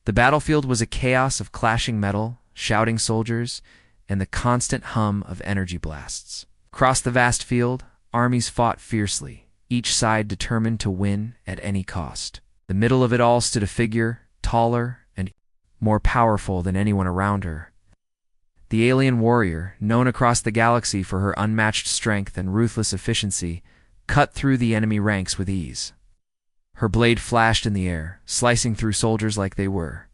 The battlefield was a chaos of clashing metal, shouting soldiers, and the constant hum of energy blasts. Across the vast field, armies fought fiercely, each side determined to win at any cost. The middle of it all stood a figure, taller and more powerful than anyone around her. The alien warrior, known across the galaxy for her unmatched strength and ruthless efficiency, cut through the enemy ranks with ease. Her blade flashed in the air, slicing through soldiers like they were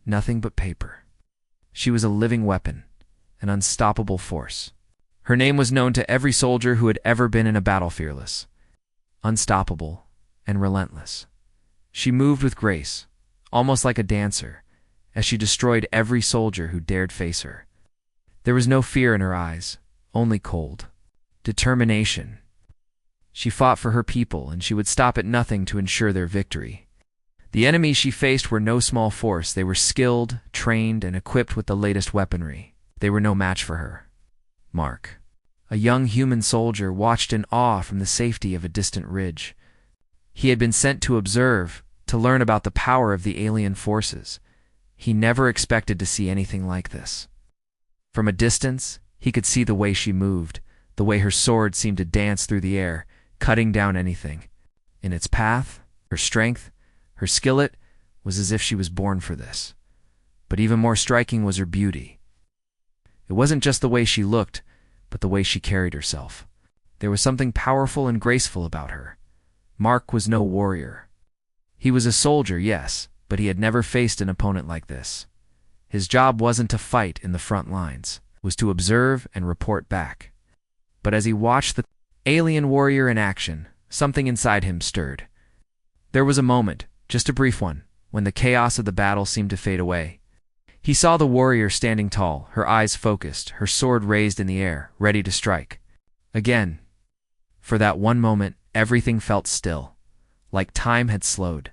nothing but paper. She was a living weapon, an unstoppable force. Her name was known to every soldier who had ever been in a battle, fearless, unstoppable, and relentless. She moved with grace, almost like a dancer, as she destroyed every soldier who dared face her. There was no fear in her eyes, only cold determination. She fought for her people, and she would stop at nothing to ensure their victory. The enemies she faced were no small force. They were skilled, trained, and equipped with the latest weaponry. They were no match for her. Mark, a young human soldier, watched in awe from the safety of a distant ridge. He had been sent to observe, to learn about the power of the alien forces. He never expected to see anything like this. From a distance, he could see the way she moved, the way her sword seemed to dance through the air, cutting down anything. In its path, her strength, her skillet, was as if she was born for this. But even more striking was her beauty. It wasn't just the way she looked, but the way she carried herself. There was something powerful and graceful about her. Mark was no warrior. He was a soldier, yes, but he had never faced an opponent like this. His job wasn't to fight in the front lines, it was to observe and report back. But as he watched the alien warrior in action, something inside him stirred. There was a moment, just a brief one, when the chaos of the battle seemed to fade away. He saw the warrior standing tall, her eyes focused, her sword raised in the air, ready to strike. Again. For that one moment, everything felt still, like time had slowed.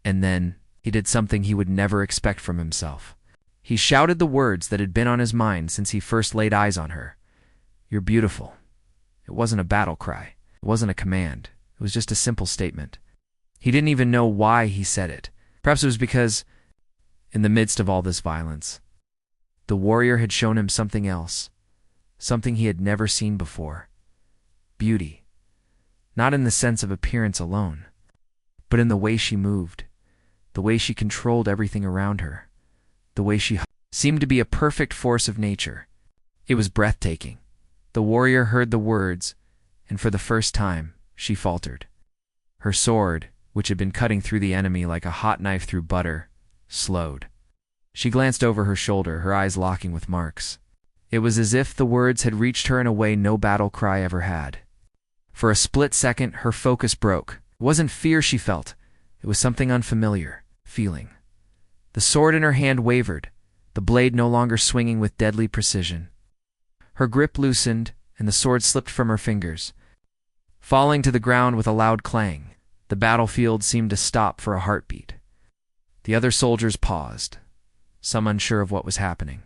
And then, he did something he would never expect from himself. He shouted the words that had been on his mind since he first laid eyes on her. "You're beautiful." It wasn't a battle cry. It wasn't a command. It was just a simple statement. He didn't even know why he said it. Perhaps it was because, in the midst of all this violence, the warrior had shown him something else, something he had never seen before. Beauty. Not in the sense of appearance alone, but in the way she moved, the way she controlled everything around her, the way she seemed to be a perfect force of nature. It was breathtaking. The warrior heard the words, and for the first time, she faltered. Her sword, which had been cutting through the enemy like a hot knife through butter, slowed. She glanced over her shoulder, her eyes locking with Mark's. It was as if the words had reached her in a way no battle cry ever had. For a split second, her focus broke. It wasn't fear she felt. It was something unfamiliar, feeling. The sword in her hand wavered, the blade no longer swinging with deadly precision. Her grip loosened, and the sword slipped from her fingers. Falling to the ground with a loud clang, the battlefield seemed to stop for a heartbeat. The other soldiers paused, some unsure of what was happening.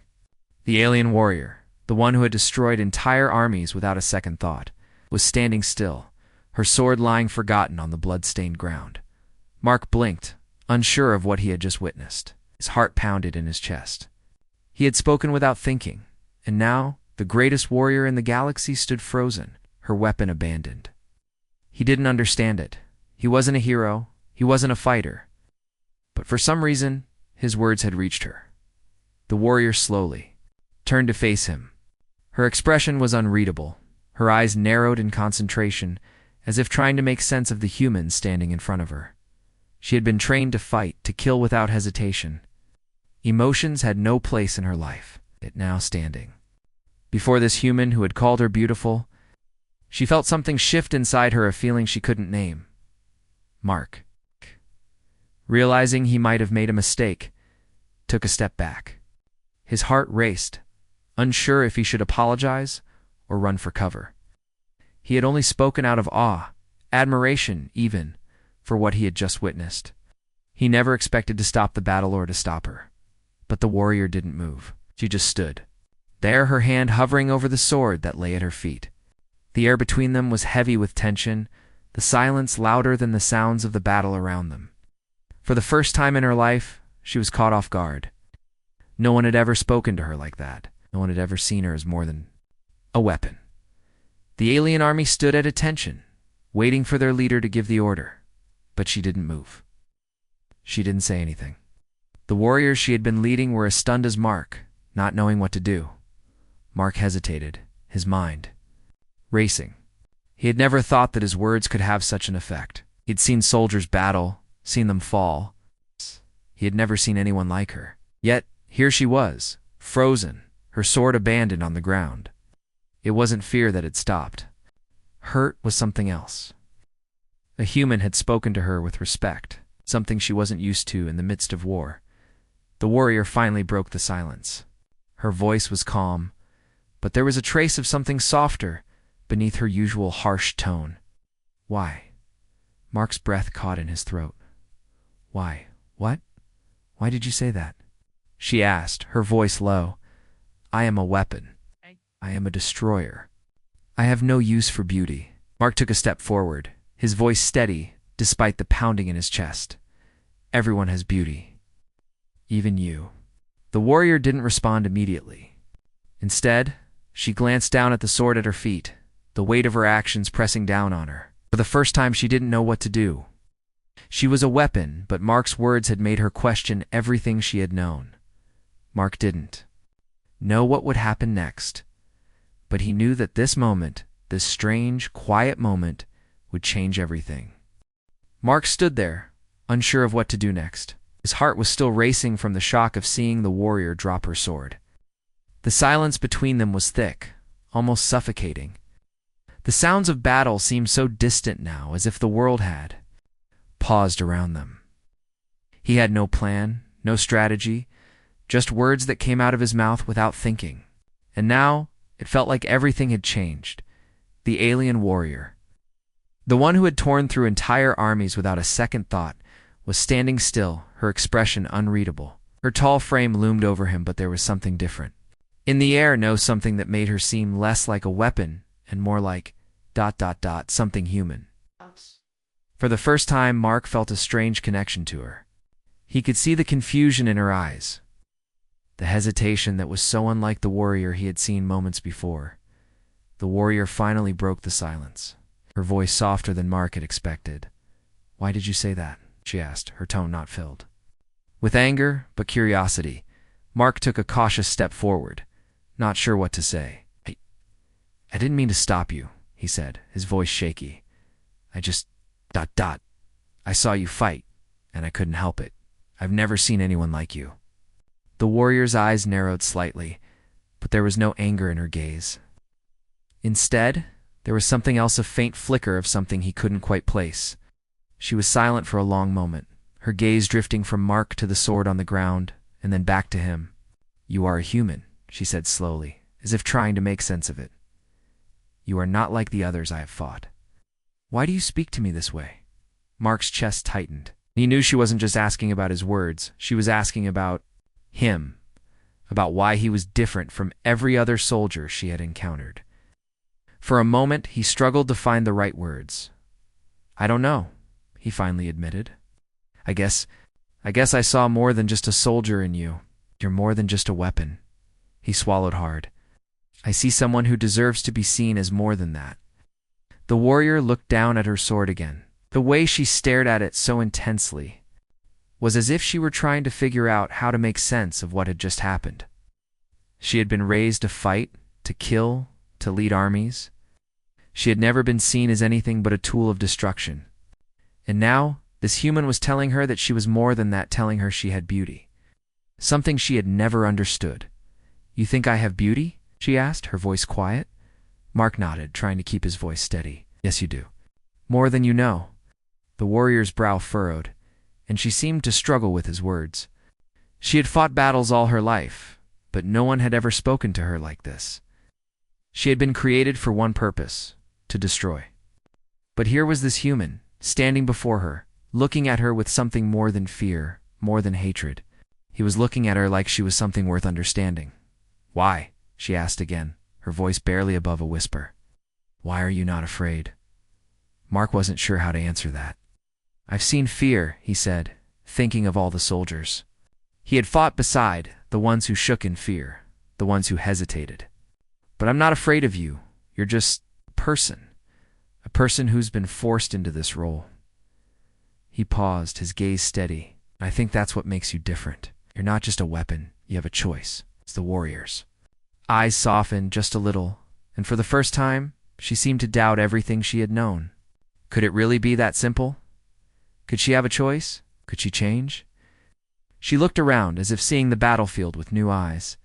The alien warrior, the one who had destroyed entire armies without a second thought, was standing still, her sword lying forgotten on the blood-stained ground. Mark blinked, unsure of what he had just witnessed. His heart pounded in his chest. He had spoken without thinking, and now the greatest warrior in the galaxy stood frozen, her weapon abandoned. He didn't understand it. He wasn't a hero. He wasn't a fighter. But for some reason, his words had reached her. The warrior slowly turned to face him. Her expression was unreadable. Her eyes narrowed in concentration, as if trying to make sense of the human standing in front of her. She had been trained to fight, to kill without hesitation. Emotions had no place in her life, yet now standing before this human who had called her beautiful, she felt something shift inside her, a feeling she couldn't name. Mark, realizing he might have made a mistake, took a step back. His heart raced, unsure if he should apologize or run for cover. He had only spoken out of awe, admiration even, for what he had just witnessed. He never expected to stop the battle or to stop her. But the warrior didn't move. She just stood there, her hand hovering over the sword that lay at her feet. The air between them was heavy with tension, the silence louder than the sounds of the battle around them. For the first time in her life, she was caught off guard. No one had ever spoken to her like that. No one had ever seen her as more than a weapon. The alien army stood at attention, waiting for their leader to give the order. But she didn't move. She didn't say anything. The warriors she had been leading were as stunned as Mark, not knowing what to do. Mark hesitated, his mind racing. He had never thought that his words could have such an effect. He'd seen soldiers battle, seen them fall. He had never seen anyone like her. Yet, here she was, frozen, her sword abandoned on the ground. It wasn't fear that had stopped. Hurt was something else. A human had spoken to her with respect, something she wasn't used to in the midst of war. The warrior finally broke the silence. Her voice was calm, but there was a trace of something softer beneath her usual harsh tone. Why? Mark's breath caught in his throat. Why? What? Why did you say that? She asked, her voice low. I am a weapon. I am a destroyer. I have no use for beauty. Mark took a step forward, his voice steady despite the pounding in his chest. Everyone has beauty. Even you. The warrior didn't respond immediately. Instead, she glanced down at the sword at her feet, the weight of her actions pressing down on her. For the first time, she didn't know what to do. She was a weapon, but Mark's words had made her question everything she had known. Mark didn't know what would happen next, but he knew that this moment, this strange, quiet moment, would change everything. Mark stood there, unsure of what to do next. His heart was still racing from the shock of seeing the warrior drop her sword. The silence between them was thick, almost suffocating. The sounds of battle seemed so distant now, as if the world had paused around them. He had no plan, no strategy, just words that came out of his mouth without thinking. And now, it felt like everything had changed. The alien warrior, the one who had torn through entire armies without a second thought, was standing still, her expression unreadable. Her tall frame loomed over him, but there was something different. In the air, something that made her seem less like a weapon and more like ... something human. For the first time, Mark felt a strange connection to her. He could see the confusion in her eyes, the hesitation that was so unlike the warrior he had seen moments before. The warrior finally broke the silence, her voice softer than Mark had expected. Why did you say that? She asked, her tone not filled with anger, but curiosity. Mark took a cautious step forward, not sure what to say. I didn't mean to stop you, he said, his voice shaky. I just... I saw you fight, and I couldn't help it. I've never seen anyone like you. The warrior's eyes narrowed slightly, but there was no anger in her gaze. Instead, there was something else, a faint flicker of something he couldn't quite place. She was silent for a long moment, her gaze drifting from Mark to the sword on the ground, and then back to him. You are a human, she said slowly, as if trying to make sense of it. You are not like the others I have fought. Why do you speak to me this way? Mark's chest tightened. He knew she wasn't just asking about his words, she was asking about him, about why he was different from every other soldier she had encountered. For a moment, he struggled to find the right words. I don't know, he finally admitted. I guess I saw more than just a soldier in you. You're more than just a weapon. He swallowed hard. I see someone who deserves to be seen as more than that. The warrior looked down at her sword again. The way she stared at it so intensely was as if she were trying to figure out how to make sense of what had just happened. She had been raised to fight, to kill, to lead armies. She had never been seen as anything but a tool of destruction. And now, this human was telling her that she was more than that, telling her she had beauty. Something she had never understood. You think I have beauty? She asked, her voice quiet. Mark nodded, trying to keep his voice steady. Yes, you do. More than you know. The warrior's brow furrowed, and she seemed to struggle with his words. She had fought battles all her life, but no one had ever spoken to her like this. She had been created for one purpose, to destroy. But here was this human, standing before her, looking at her with something more than fear, more than hatred. He was looking at her like she was something worth understanding. Why? She asked again, her voice barely above a whisper. Why are you not afraid? Mark wasn't sure how to answer that. I've seen fear, he said, thinking of all the soldiers. He had fought beside the ones who shook in fear, the ones who hesitated. But I'm not afraid of you. You're just a person who's been forced into this role. He paused, his gaze steady. I think that's what makes you different. You're not just a weapon, you have a choice. It's the warriors. Eyes softened just a little, and for the first time, she seemed to doubt everything she had known. Could it really be that simple? Could she have a choice? Could she change? She looked around as if seeing the battlefield with new eyes.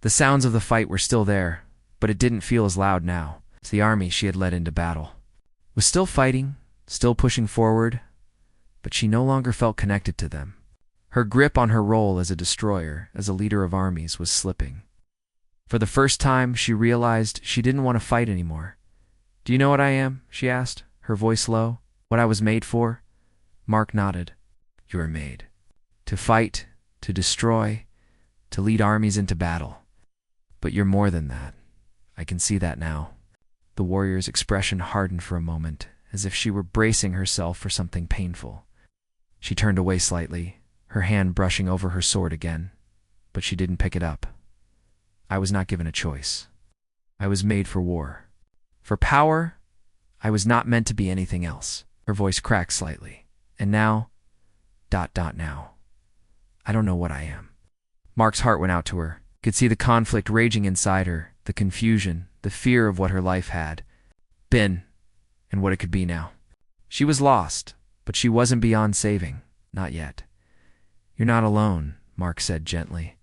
The sounds of the fight were still there, but it didn't feel as loud now. The army she had led into battle was still fighting, still pushing forward, but she no longer felt connected to them. Her grip on her role as a destroyer, as a leader of armies, was slipping. For the first time, she realized she didn't want to fight anymore. Do you know what I am? She asked, her voice low. What I was made for? Mark nodded. You were made. To fight, to destroy, to lead armies into battle. But you're more than that. I can see that now. The warrior's expression hardened for a moment, as if she were bracing herself for something painful. She turned away slightly, her hand brushing over her sword again, but she didn't pick it up. I was not given a choice. I was made for war. For power, I was not meant to be anything else. Her voice cracked slightly. And now, now. I don't know what I am. Mark's heart went out to her. He could see the conflict raging inside her, the confusion, the fear of what her life had been, and what it could be now. She was lost, but she wasn't beyond saving. Not yet. You're not alone, Mark said gently.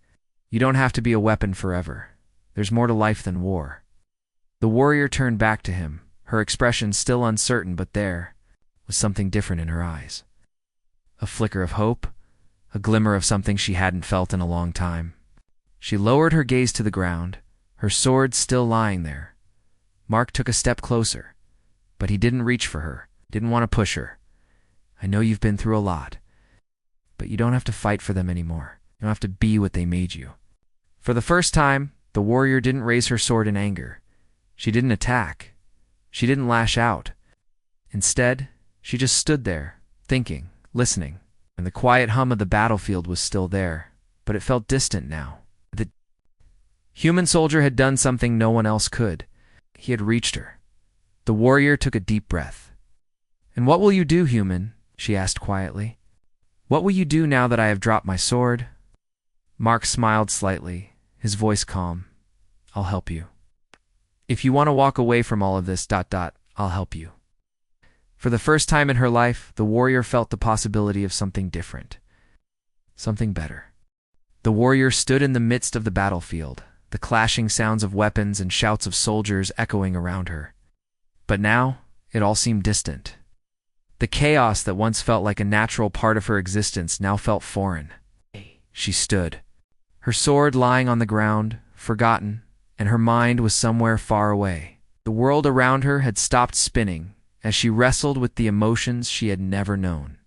You don't have to be a weapon forever. There's more to life than war. The warrior turned back to him, her expression still uncertain, but there was something different in her eyes. A flicker of hope, a glimmer of something she hadn't felt in a long time. She lowered her gaze to the ground, her sword still lying there. Mark took a step closer, but he didn't reach for her, didn't want to push her. I know you've been through a lot, but you don't have to fight for them anymore. You don't have to be what they made you. For the first time, the warrior didn't raise her sword in anger. She didn't attack. She didn't lash out. Instead, she just stood there, thinking, listening, and the quiet hum of the battlefield was still there, but it felt distant now. The human soldier had done something no one else could. He had reached her. The warrior took a deep breath. And what will you do, human? She asked quietly. What will you do now that I have dropped my sword? Mark smiled slightly, his voice calm. I'll help you. If you want to walk away from all of this, I'll help you. For the first time in her life, the warrior felt the possibility of something different. Something better. The warrior stood in the midst of the battlefield, the clashing sounds of weapons and shouts of soldiers echoing around her. But now, it all seemed distant. The chaos that once felt like a natural part of her existence now felt foreign. She stood, her sword lying on the ground, forgotten, and her mind was somewhere far away. The world around her had stopped spinning as she wrestled with the emotions she had never known.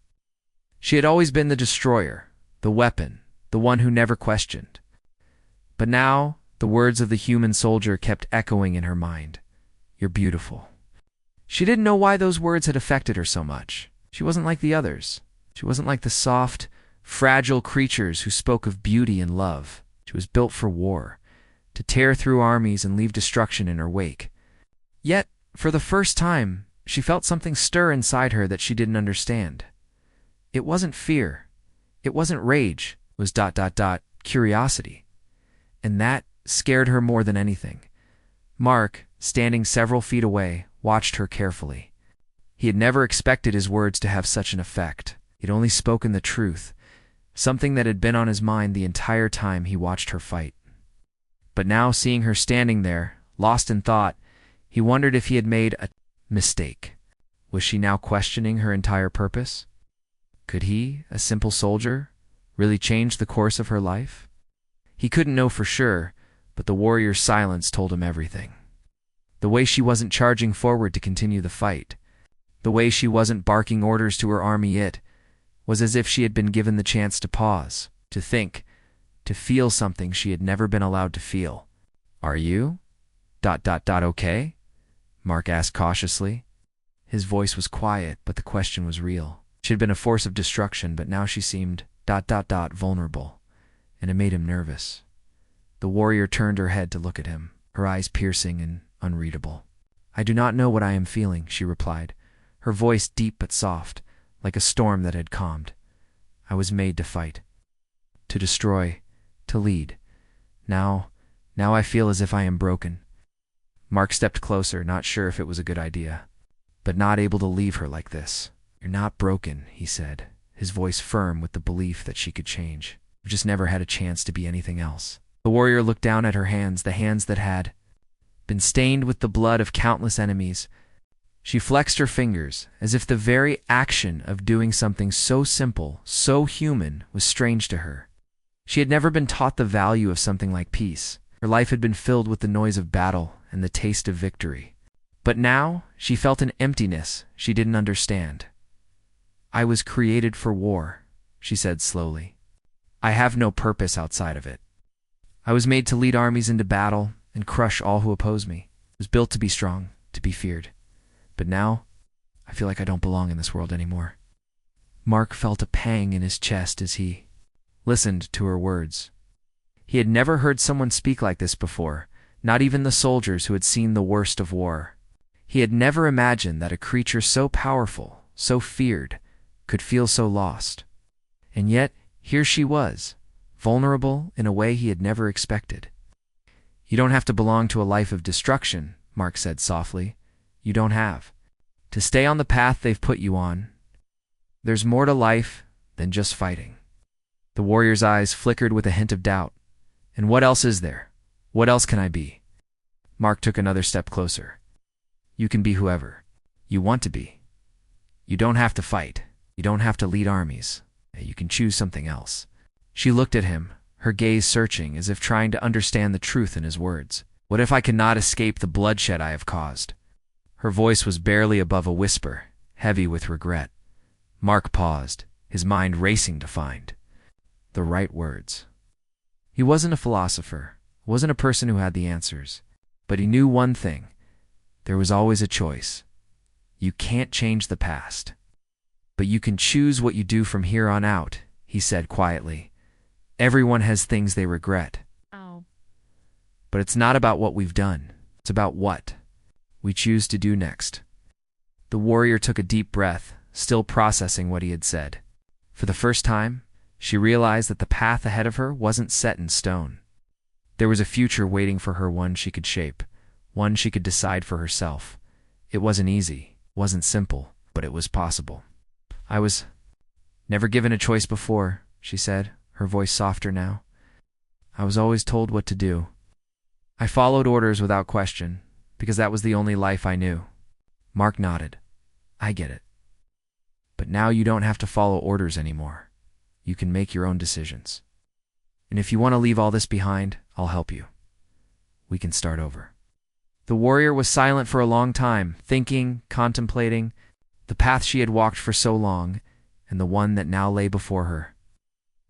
She had always been the destroyer, the weapon, the one who never questioned. But now, the words of the human soldier kept echoing in her mind. You're beautiful. She didn't know why those words had affected her so much. She wasn't like the others. She wasn't like the soft, fragile creatures who spoke of beauty and love. She was built for war, to tear through armies and leave destruction in her wake. Yet, for the first time, she felt something stir inside her that she didn't understand. It wasn't fear. It wasn't rage. It was curiosity. And that scared her more than anything. Mark, standing several feet away, watched her carefully. He had never expected his words to have such an effect. He'd only spoken the truth, something that had been on his mind the entire time he watched her fight. But now, seeing her standing there, lost in thought, he wondered if he had made a mistake. Was she now questioning her entire purpose? Could he, a simple soldier, really change the course of her life? He couldn't know for sure, but the warrior's silence told him everything. The way she wasn't charging forward to continue the fight, the way she wasn't barking orders to her army, it was as if she had been given the chance to pause, to think, to feel something she had never been allowed to feel. Are you? Okay? Mark asked cautiously. His voice was quiet, but the question was real. She had been a force of destruction, but now she seemed vulnerable. and it made him nervous. The warrior turned her head to look at him, her eyes piercing and unreadable. "I do not know what I am feeling," she replied, her voice deep but soft, like a storm that had calmed. "I was made to fight, to destroy, to lead. Now I feel as if I am broken." Mark stepped closer, not sure if it was a good idea, but not able to leave her like this. "You're not broken," he said, his voice firm with the belief that she could change. "You've just never had a chance to be anything else." The warrior looked down at her hands, the hands that had been stained with the blood of countless enemies. She flexed her fingers, as if the very action of doing something so simple, so human, was strange to her. She had never been taught the value of something like peace. Her life had been filled with the noise of battle and the taste of victory. But now she felt an emptiness she didn't understand. "I was created for war," she said slowly. "I have no purpose outside of it. I was made to lead armies into battle and crush all who oppose me. I was built to be strong, to be feared. But now, I feel like I don't belong in this world anymore." Mark felt a pang in his chest as he listened to her words. He had never heard someone speak like this before, not even the soldiers who had seen the worst of war. He had never imagined that a creature so powerful, so feared, could feel so lost. And yet, here she was, vulnerable in a way he had never expected. "You don't have to belong to a life of destruction," Mark said softly. "You don't have to stay on the path they've put you on. There's more to life than just fighting." The warrior's eyes flickered with a hint of doubt. "And what else is there? What else can I be?" Mark took another step closer. "You can be whoever you want to be. You don't have to fight. You don't have to lead armies. You can choose something else." She looked at him, her gaze searching as if trying to understand the truth in his words. "What if I cannot escape the bloodshed I have caused?" Her voice was barely above a whisper, heavy with regret. Mark paused, his mind racing to find the right words. He wasn't a philosopher, wasn't a person who had the answers, but he knew one thing. There was always a choice. You can't change the past, but you can choose what you do from here on out, he said quietly. "Everyone has things they regret. Oh. But it's not about what we've done. It's about what we choose to do next." The warrior took a deep breath, still processing what he had said. For the first time, she realized that the path ahead of her wasn't set in stone. There was a future waiting for her, one she could shape, one she could decide for herself. It wasn't easy, wasn't simple, but it was possible. "I was never given a choice before," she said, her voice softer now. "I was always told what to do. I followed orders without question, because that was the only life I knew." Mark nodded. "I get it. But now you don't have to follow orders anymore. You can make your own decisions. And if you want to leave all this behind, I'll help you. We can start over." The warrior was silent for a long time, thinking, contemplating the path she had walked for so long, and the one that now lay before her.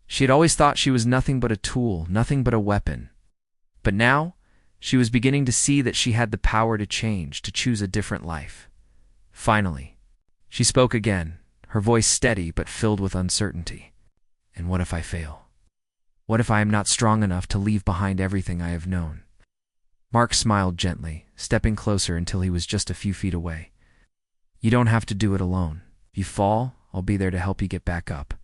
She had always thought she was nothing but a tool, nothing but a weapon. But now, she was beginning to see that she had the power to change, to choose a different life. Finally, she spoke again, her voice steady but filled with uncertainty. "And what if I fail? What if I am not strong enough to leave behind everything I have known?" Mark smiled gently, stepping closer until he was just a few feet away. "You don't have to do it alone. If you fall, I'll be there to help you get back up.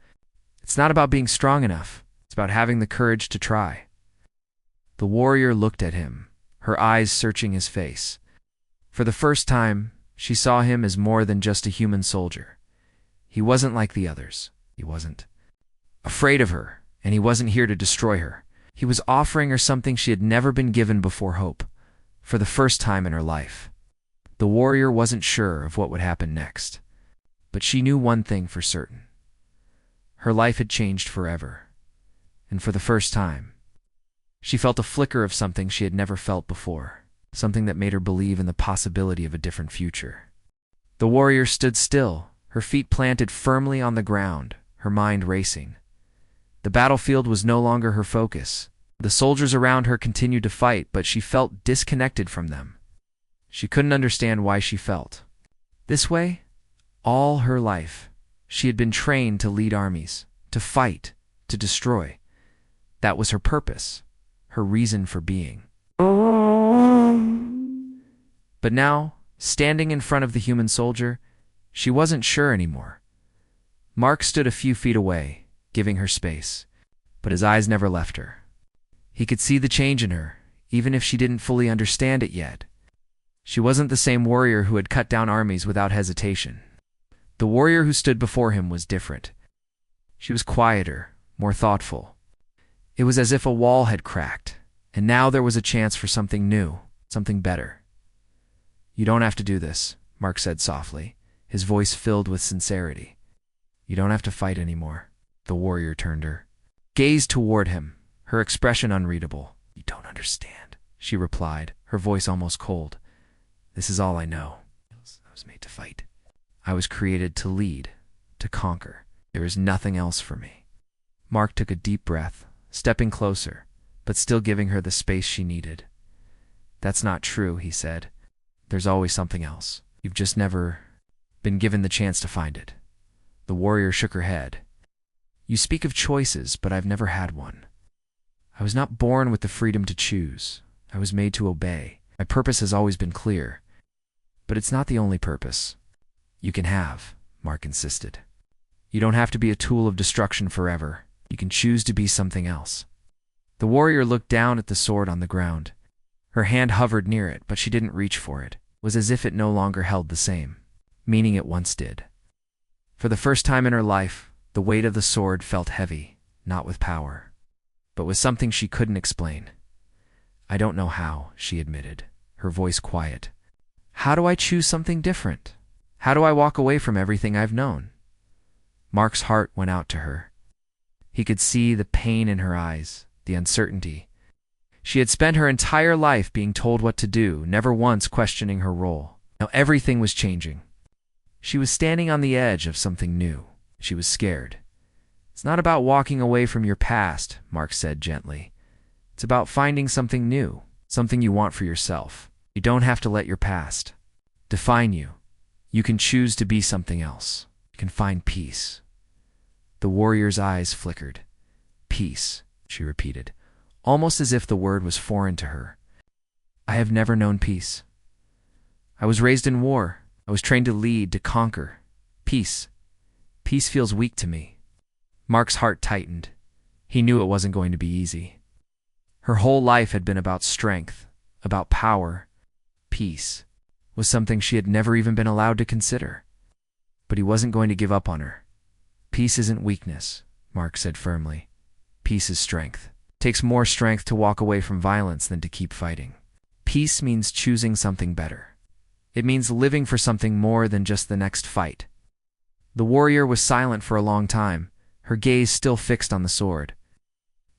It's not about being strong enough. It's about having the courage to try." The warrior looked at him, her eyes searching his face. For the first time, she saw him as more than just a human soldier. He wasn't like the others. He wasn't afraid of her, and he wasn't here to destroy her. He was offering her something she had never been given before: hope, for the first time in her life. The warrior wasn't sure of what would happen next, but she knew one thing for certain. Her life had changed forever, and for the first time, she felt a flicker of something she had never felt before, something that made her believe in the possibility of a different future. The warrior stood still, her feet planted firmly on the ground, her mind racing. The battlefield was no longer her focus. The soldiers around her continued to fight, but she felt disconnected from them. She couldn't understand why she felt this way. All her life, she had been trained to lead armies, to fight, to destroy. That was her purpose, her reason for being. But now, standing in front of the human soldier, she wasn't sure anymore. Mark stood a few feet away, giving her space, but his eyes never left her. He could see the change in her, even if she didn't fully understand it yet. She wasn't the same warrior who had cut down armies without hesitation. The warrior who stood before him was different. She was quieter, more thoughtful. It was as if a wall had cracked, and now there was a chance for something new, something better. "You don't have to do this," Mark said softly, his voice filled with sincerity. "You don't have to fight anymore." The warrior turned her, gazed toward him, her expression unreadable. "You don't understand," she replied, her voice almost cold. "This is all I know. I was made to fight. I was created to lead, to conquer. There is nothing else for me." Mark took a deep breath, stepping closer, but still giving her the space she needed. "That's not true," he said. "There's always something else. You've just never been given the chance to find it." The warrior shook her head. "You speak of choices, but I've never had one. I was not born with the freedom to choose. I was made to obey. My purpose has always been clear. But it's not the only purpose you can have," Mark insisted. "You don't have to be a tool of destruction forever. You can choose to be something else." The warrior looked down at the sword on the ground. Her hand hovered near it, but she didn't reach for it. It was as if it no longer held the same meaning it once did. For the first time in her life, the weight of the sword felt heavy, not with power, but with something she couldn't explain. "I don't know how," she admitted, her voice quiet. "How do I choose something different? How do I walk away from everything I've known?" Mark's heart went out to her. He could see the pain in her eyes, the uncertainty. She had spent her entire life being told what to do, never once questioning her role. Now everything was changing. She was standing on the edge of something new. She was scared. "It's not about walking away from your past," Mark said gently. "It's about finding something new, something you want for yourself. You don't have to let your past define you. You can choose to be something else. You can find peace." The warrior's eyes flickered. "Peace," she repeated, almost as if the word was foreign to her. "I have never known peace. I was raised in war. I was trained to lead, to conquer. Peace feels weak to me." Mark's heart tightened. He knew it wasn't going to be easy. Her whole life had been about strength, about power. Peace was something she had never even been allowed to consider. But he wasn't going to give up on her. "Peace isn't weakness," Mark said firmly. "Peace is strength. It takes more strength to walk away from violence than to keep fighting. Peace means choosing something better. It means living for something more than just the next fight." The warrior was silent for a long time, her gaze still fixed on the sword.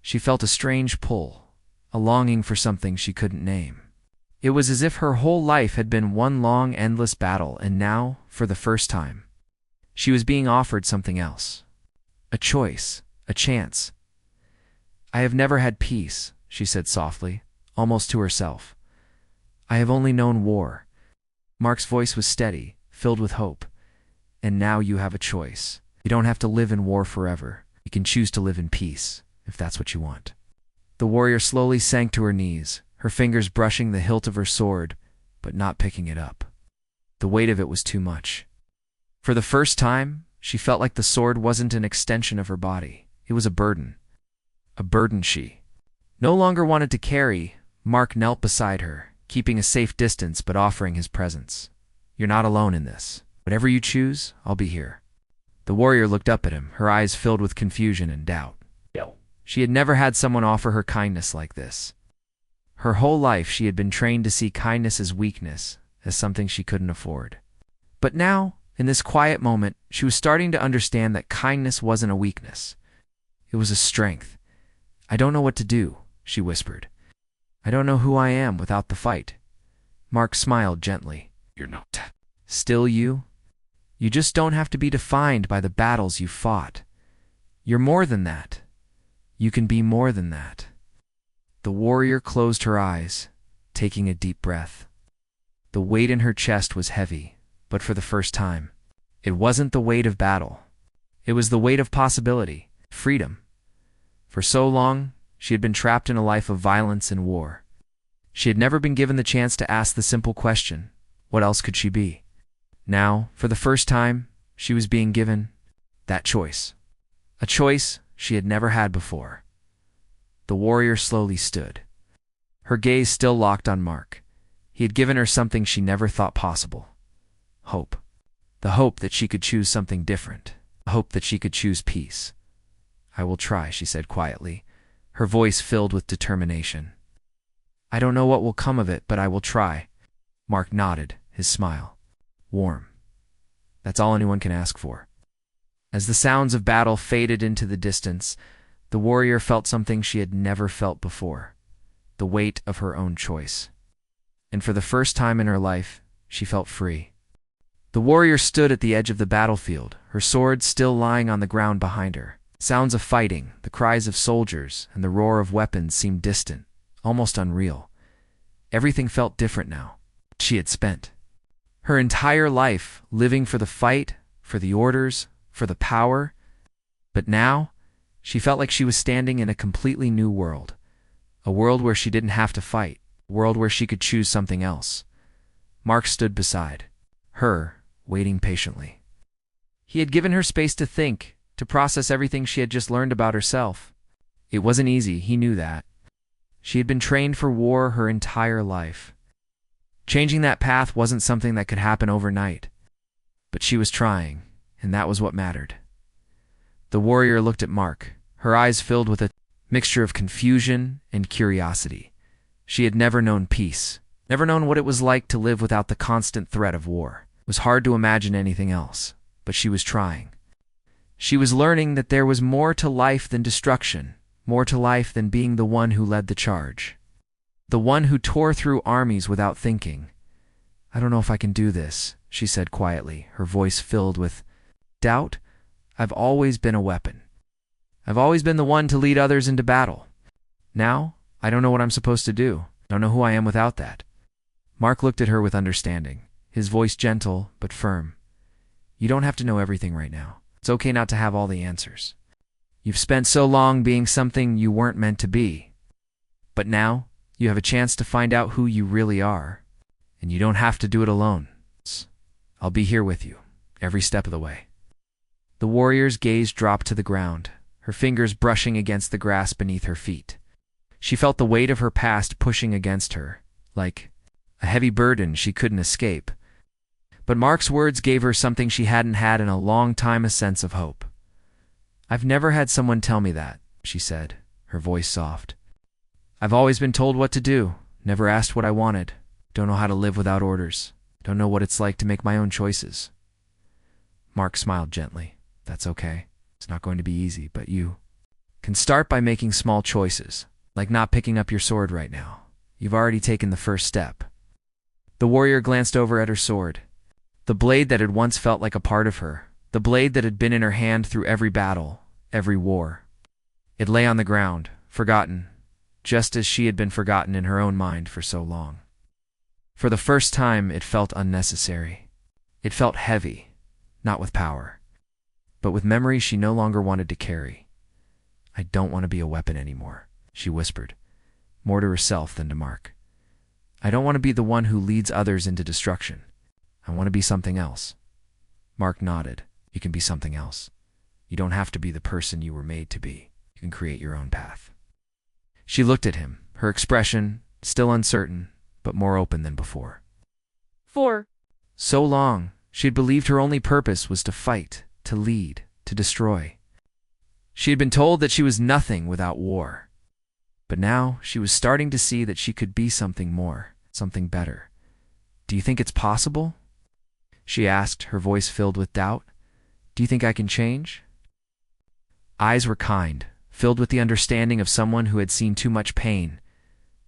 She felt a strange pull, a longing for something she couldn't name. It was as if her whole life had been one long, endless battle, and now, for the first time, she was being offered something else. A choice, a chance. "I have never had peace," she said softly, almost to herself. "I have only known war." Mark's voice was steady, filled with hope. "And now you have a choice. You don't have to live in war forever. You can choose to live in peace, if that's what you want." The warrior slowly sank to her knees, her fingers brushing the hilt of her sword, but not picking it up. The weight of it was too much. For the first time, she felt like the sword wasn't an extension of her body. It was a burden. A burden she no longer wanted to carry. Mark knelt beside her, keeping a safe distance but offering his presence. "You're not alone in this. Whatever you choose, I'll be here." The warrior looked up at him, her eyes filled with confusion and doubt. She had never had someone offer her kindness like this. Her whole life she had been trained to see kindness as weakness, as something she couldn't afford. But now, in this quiet moment, she was starting to understand that kindness wasn't a weakness. It was a strength. "I don't know what to do," she whispered. "I don't know who I am without the fight." Mark smiled gently. "You're not still you. You just don't have to be defined by the battles you fought. You're more than that. You can be more than that." The warrior closed her eyes, taking a deep breath. The weight in her chest was heavy, but for the first time, it wasn't the weight of battle. It was the weight of possibility, freedom. For so long, She had been trapped in a life of violence and war. She had never been given the chance to ask the simple question, what else could she be? Now, for the first time, she was being given that choice. A choice she had never had before. The warrior slowly stood, her gaze still locked on Mark. He had given her something she never thought possible. Hope. The hope that she could choose something different. The hope that she could choose peace. "I will try," she said quietly, her voice filled with determination. "I don't know what will come of it, but I will try." Mark nodded, his smile warm. That's all anyone can ask for. As the sounds of battle faded into the distance, the warrior felt something she had never felt before, the weight of her own choice. And for the first time in her life, she felt free. The warrior stood at the edge of the battlefield, her sword still lying on the ground behind her. Sounds of fighting, the cries of soldiers, and the roar of weapons seemed distant, almost unreal. Everything felt different now. She had spent her entire life living for the fight, for the orders, for the power. But now, she felt like she was standing in a completely new world. A world where she didn't have to fight, a world where she could choose something else. Mark stood beside her, waiting patiently. He had given her space to think, to process everything she had just learned about herself. It wasn't easy, he knew that. She had been trained for war her entire life. Changing that path wasn't something that could happen overnight. But she was trying, and that was what mattered. The warrior looked at Mark, her eyes filled with a mixture of confusion and curiosity. She had never known peace, never known what it was like to live without the constant threat of war. It was hard to imagine anything else, but she was trying. She was learning that there was more to life than destruction, more to life than being the one who led the charge. The one who tore through armies without thinking. "I don't know if I can do this," she said quietly, her voice filled with doubt. "I've always been a weapon. I've always been the one to lead others into battle. Now, I don't know what I'm supposed to do. I don't know who I am without that." Mark looked at her with understanding, his voice gentle but firm. "You don't have to know everything right now. It's okay not to have all the answers. You've spent so long being something you weren't meant to be. But now, you have a chance to find out who you really are, and you don't have to do it alone. I'll be here with you, every step of the way." The warrior's gaze dropped to the ground, her fingers brushing against the grass beneath her feet. She felt the weight of her past pushing against her, like a heavy burden she couldn't escape. But Mark's words gave her something she hadn't had in a long time, a sense of hope. "I've never had someone tell me that," she said, her voice soft. "I've always been told what to do, never asked what I wanted, don't know how to live without orders, don't know what it's like to make my own choices." Mark smiled gently. "That's okay. It's not going to be easy, but you can start by making small choices, like not picking up your sword right now. You've already taken the first step." The warrior glanced over at her sword, the blade that had once felt like a part of her, the blade that had been in her hand through every battle, every war. It lay on the ground, forgotten, just as she had been forgotten in her own mind for so long. For the first time, it felt unnecessary. It felt heavy, not with power, but with memory she no longer wanted to carry. "I don't want to be a weapon anymore," she whispered, more to herself than to Mark. "I don't want to be the one who leads others into destruction. I want to be something else." Mark nodded. "You can be something else. You don't have to be the person you were made to be. You can create your own path." She looked at him, her expression still uncertain, but more open than before. For so long, she had believed her only purpose was to fight, to lead, to destroy. She had been told that she was nothing without war. But now she was starting to see that she could be something more, something better. "Do you think it's possible?" she asked, her voice filled with doubt. "Do you think I can change?" Eyes were kind, filled with the understanding of someone who had seen too much pain,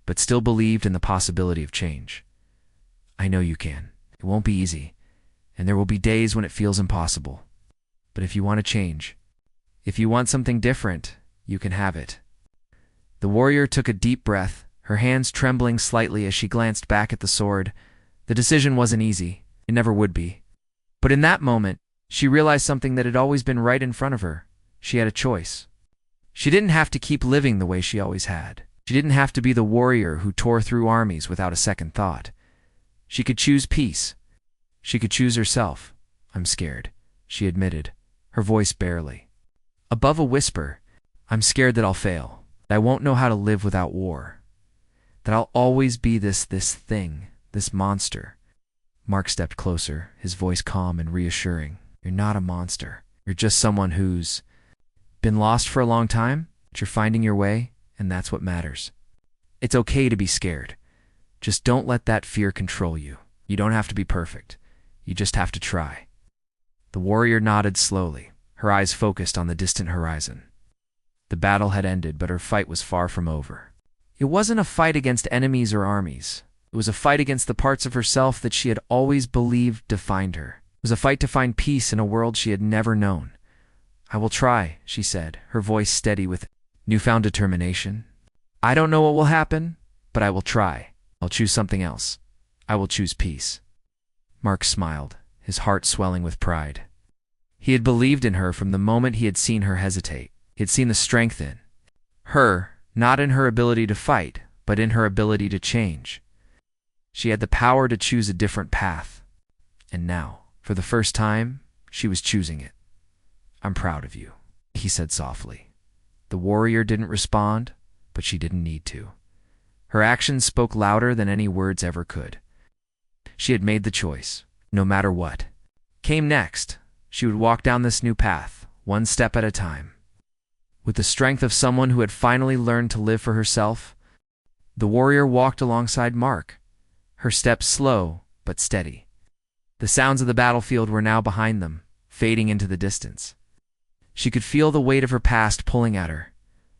but still believed in the possibility of change. "I know you can. It won't be easy, and there will be days when it feels impossible. But if you want to change, if you want something different, you can have it." The warrior took a deep breath, her hands trembling slightly as she glanced back at the sword. The decision wasn't easy. It never would be. But in that moment, she realized something that had always been right in front of her. She had a choice. She didn't have to keep living the way she always had. She didn't have to be the warrior who tore through armies without a second thought. She could choose peace. She could choose herself. "I'm scared," she admitted, her voice barely above a whisper. "I'm scared that I'll fail, that I won't know how to live without war, that I'll always be this thing, this monster." Mark stepped closer, his voice calm and reassuring. "You're not a monster. You're just someone who's been lost for a long time, but you're finding your way, and that's what matters. It's okay to be scared. Just don't let that fear control you. You don't have to be perfect. You just have to try." The warrior nodded slowly, her eyes focused on the distant horizon. The battle had ended, but her fight was far from over. It wasn't a fight against enemies or armies. It was a fight against the parts of herself that she had always believed defined her. It was a fight to find peace in a world she had never known. "I will try," she said, her voice steady with newfound determination. "I don't know what will happen, but I will try. I'll choose something else. I will choose peace." Mark smiled, his heart swelling with pride. He had believed in her from the moment he had seen her hesitate. He had seen the strength in her, not in her ability to fight, but in her ability to change. She had the power to choose a different path. And now, for the first time, she was choosing it. "I'm proud of you," he said softly. The warrior didn't respond, but she didn't need to. Her actions spoke louder than any words ever could. She had made the choice, no matter what came next. She would walk down this new path, one step at a time. With the strength of someone who had finally learned to live for herself, the warrior walked alongside Mark, her steps slow but steady. The sounds of the battlefield were now behind them, fading into the distance. She could feel the weight of her past pulling at her,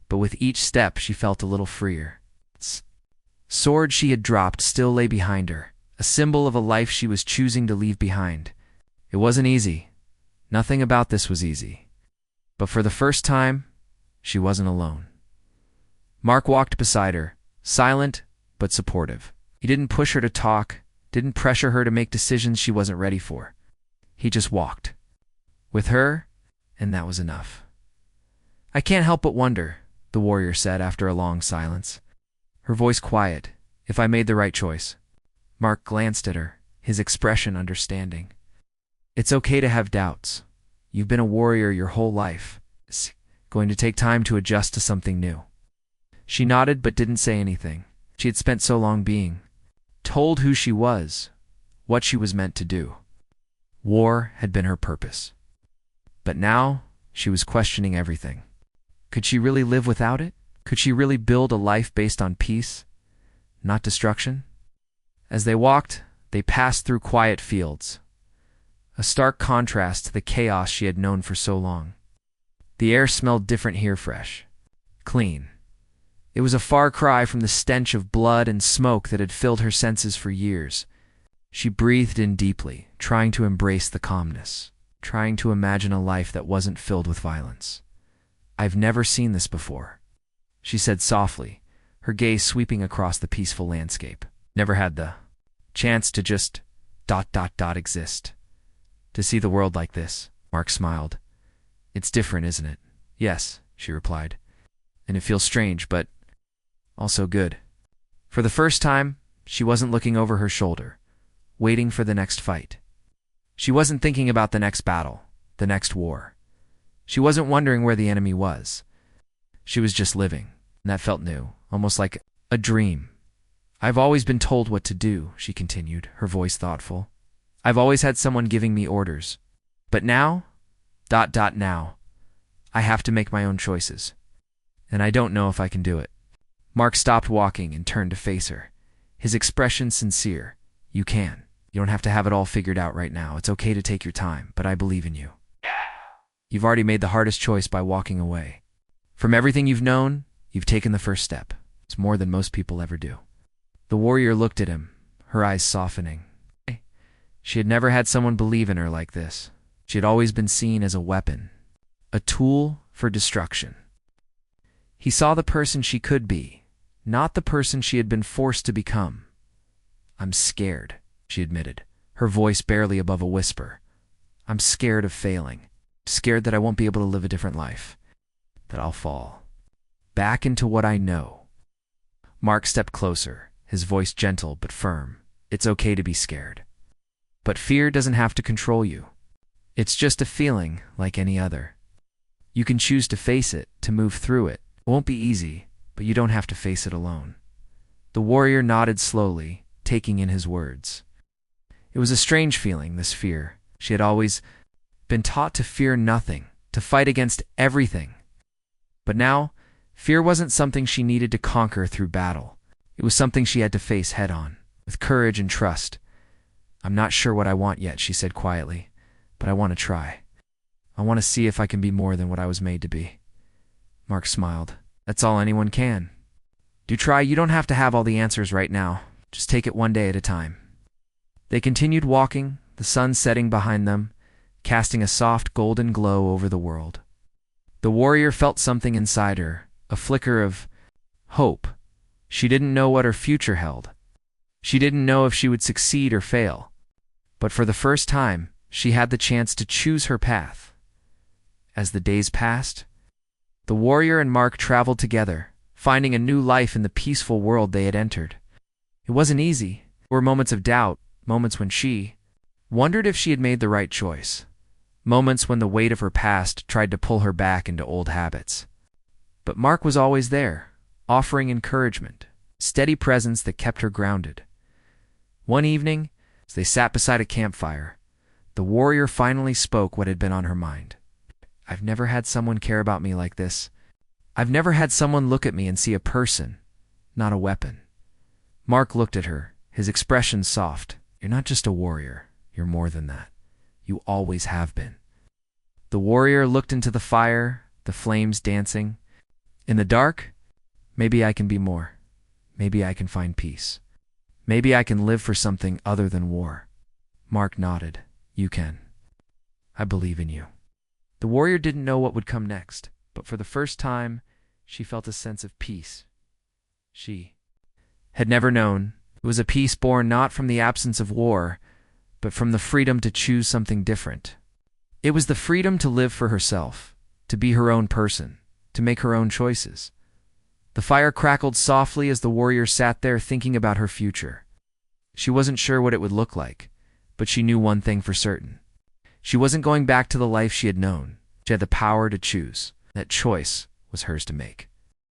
but with each step she felt a little freer. The sword she had dropped still lay behind her, a symbol of a life she was choosing to leave behind. It wasn't easy. Nothing about this was easy. But for the first time, she wasn't alone. Mark walked beside her, silent but supportive. He didn't push her to talk, didn't pressure her to make decisions she wasn't ready for. He just walked with her, and that was enough. "I can't help but wonder," the warrior said after a long silence, her voice quiet, "if I made the right choice." Mark glanced at her, his expression understanding. "It's okay to have doubts. You've been a warrior your whole life. It's going to take time to adjust to something new." She nodded but didn't say anything. She had spent so long being told who she was, what she was meant to do. War had been her purpose. But now she was questioning everything. Could she really live without it? Could she really build a life based on peace, not destruction? As they walked, they passed through quiet fields, a stark contrast to the chaos she had known for so long. The air smelled different here, fresh, clean. It was a far cry from the stench of blood and smoke that had filled her senses for years. She breathed in deeply, trying to embrace the calmness, trying to imagine a life that wasn't filled with violence. "I've never seen this before," she said softly, her gaze sweeping across the peaceful landscape. "Never had the chance to just ... exist. To see the world like this." Mark smiled. "It's different, isn't it?" "Yes," she replied. "And it feels strange, but also good." For the first time, she wasn't looking over her shoulder, waiting for the next fight. She wasn't thinking about the next battle, the next war. She wasn't wondering where the enemy was. She was just living, and that felt new, almost like a dream. "I've always been told what to do," she continued, her voice thoughtful. "I've always had someone giving me orders. But now, now, I have to make my own choices. And I don't know if I can do it." Mark stopped walking and turned to face her, his expression sincere. "You can. You don't have to have it all figured out right now. It's okay to take your time, but I believe in you. You've already made the hardest choice by walking away. From everything you've known, you've taken the first step. It's more than most people ever do." The warrior looked at him, her eyes softening. She had never had someone believe in her like this. She had always been seen as a weapon, a tool for destruction. He saw the person she could be, not the person she had been forced to become. "I'm scared," she admitted, her voice barely above a whisper. "I'm scared of failing. Scared that I won't be able to live a different life. That I'll fall. back into what I know. Mark stepped closer, his voice gentle but firm. It's okay to be scared. But fear doesn't have to control you. It's just a feeling like any other. You can choose to face it, to move through it. It won't be easy, but you don't have to face it alone. The warrior nodded slowly, taking in his words. It was a strange feeling, this fear. She had always been taught to fear nothing, to fight against everything. But now, fear wasn't something she needed to conquer through battle. It was something she had to face head-on, with courage and trust. I'm not sure what I want yet, she said quietly, but I want to try. I want to see if I can be more than what I was made to be. Mark smiled. That's all anyone can. Do try. You don't have to have all the answers right now. Just take it one day at a time. They continued walking, the sun setting behind them, casting a soft golden glow over the world. The warrior felt something inside her, a flicker of hope. She didn't know what her future held. She didn't know if she would succeed or fail. But for the first time, she had the chance to choose her path. As the days passed, the warrior and Mark traveled together, finding a new life in the peaceful world they had entered. It wasn't easy. There were moments of doubt, moments when she wondered if she had made the right choice, moments when the weight of her past tried to pull her back into old habits. But Mark was always there, offering encouragement, steady presence that kept her grounded. One evening, as they sat beside a campfire, the warrior finally spoke what had been on her mind. I've never had someone care about me like this. I've never had someone look at me and see a person, not a weapon. Mark looked at her, his expression soft. You're not just a warrior. You're more than that. You always have been. The warrior looked into the fire, the flames dancing. In the dark, maybe I can be more. Maybe I can find peace. Maybe I can live for something other than war. Mark nodded. You can. I believe in you. The warrior didn't know what would come next, but for the first time, she felt a sense of peace. She had never known. It was a peace born not from the absence of war, but from the freedom to choose something different. It was the freedom to live for herself, to be her own person, to make her own choices. The fire crackled softly as the warrior sat there thinking about her future. She wasn't sure what it would look like, but she knew one thing for certain. She wasn't going back to the life she had known. She had the power to choose. That choice was hers to make.